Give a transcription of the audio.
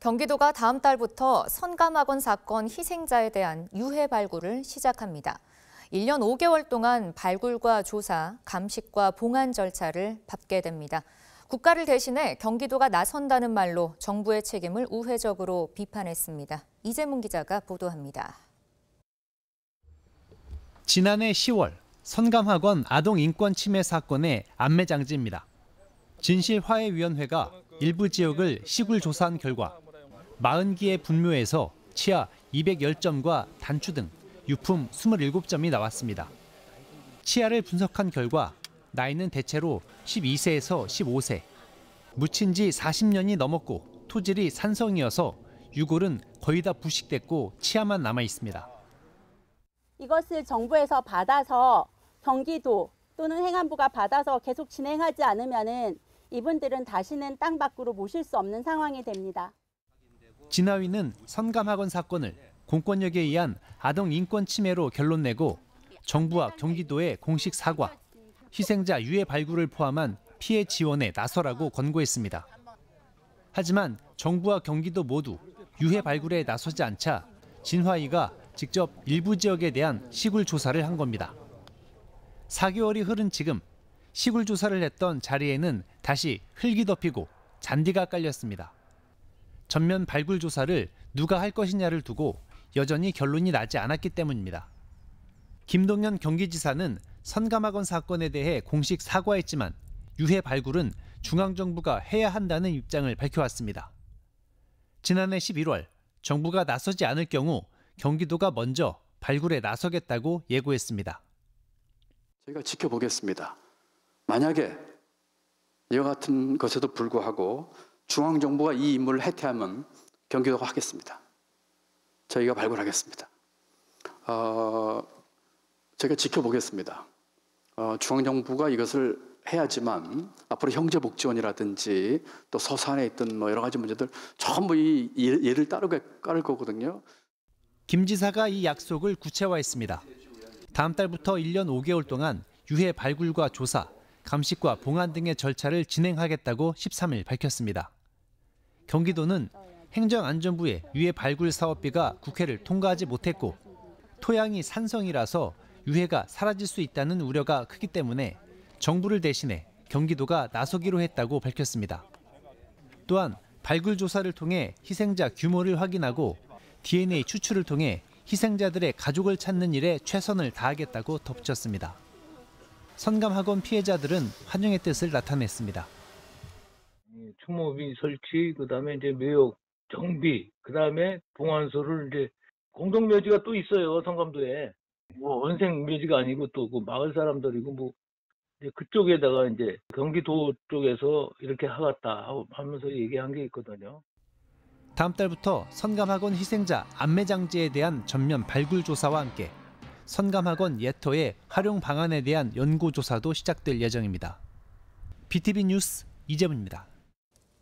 경기도가 다음 달부터 선감학원 사건 희생자에 대한 유해 발굴을 시작합니다. 1년 5개월 동안 발굴과 조사, 감식과 봉안 절차를 밟게 됩니다. 국가를 대신해 경기도가 나선다는 말로 정부의 책임을 우회적으로 비판했습니다. 이재문 기자가 보도합니다. 지난해 10월 선감학원 아동 인권 침해 사건의 안매장지입니다. 진실화해위원회가 일부 지역을 시굴 조사한 결과 40기의 분묘에서 치아 210점과 단추 등 유품 27점이 나왔습니다. 치아를 분석한 결과 나이는 대체로 12세에서 15세, 묻힌 지 40년이 넘었고 토질이 산성이어서 유골은 거의 다 부식됐고 치아만 남아 있습니다. 이것을 정부에서 받아서 경기도 또는 행안부가 받아서 계속 진행하지 않으면은 이분들은 다시는 땅 밖으로 모실 수 없는 상황이 됩니다. 진화위는 선감학원 사건을 공권력에 의한 아동 인권 침해로 결론 내고 정부와 경기도에 공식 사과, 희생자 유해 발굴을 포함한 피해 지원에 나서라고 권고했습니다. 하지만 정부와 경기도 모두 유해 발굴에 나서지 않자 진화위가 직접 일부 지역에 대한 시굴 조사를 한 겁니다. 4개월이 흐른 지금 시굴 조사를 했던 자리에는 다시 흙이 덮이고 잔디가 깔렸습니다. 전면 발굴 조사를 누가 할 것이냐를 두고 여전히 결론이 나지 않았기 때문입니다. 김동연 경기지사는 선감학원 사건에 대해 공식 사과했지만 유해 발굴은 중앙정부가 해야 한다는 입장을 밝혀왔습니다. 지난해 11월 정부가 나서지 않을 경우 경기도가 먼저 발굴에 나서겠다고 예고했습니다. 저희가 지켜보겠습니다. 만약에 이와 같은 것에도 불구하고 중앙정부가 이 임무를 해태하면 경기도가 하겠습니다. 저희가 발굴하겠습니다. 저희가 지켜보겠습니다. 중앙정부가 이것을 해야지만 앞으로 형제복지원이라든지 또 서산에 있던 여러 가지 문제들 전부 이 예를 따를 거거든요. 김 지사가 이 약속을 구체화했습니다. 다음 달부터 1년 5개월 동안 유해 발굴과 조사, 감식과 봉안 등의 절차를 진행하겠다고 13일 밝혔습니다. 경기도는 행정안전부의 유해 발굴 사업비가 국회를 통과하지 못했고 토양이 산성이라서 유해가 사라질 수 있다는 우려가 크기 때문에 정부를 대신해 경기도가 나서기로 했다고 밝혔습니다. 또한 발굴 조사를 통해 희생자 규모를 확인하고 DNA 추출을 통해 희생자들의 가족을 찾는 일에 최선을 다하겠다고 덧붙였습니다. 선감학원 피해자들은 환영의 뜻을 나타냈습니다. 추모비 설치, 그다음에 이제 묘역 정비, 그다음에 봉안소를 이제 공동 묘지가 또 있어요, 선감도에. 원생 묘지가 아니고 또 그 마을 사람들이고 뭐 이제 그쪽에다가 이제 경기도 쪽에서 이렇게 하겠다 하면서 얘기한 게 있거든요. 다음 달부터 선감학원 희생자 안매장지에 대한 전면 발굴 조사와 함께 선감학원 예터의 활용 방안에 대한 연구 조사도 시작될 예정입니다. BTV 뉴스 이재문입니다.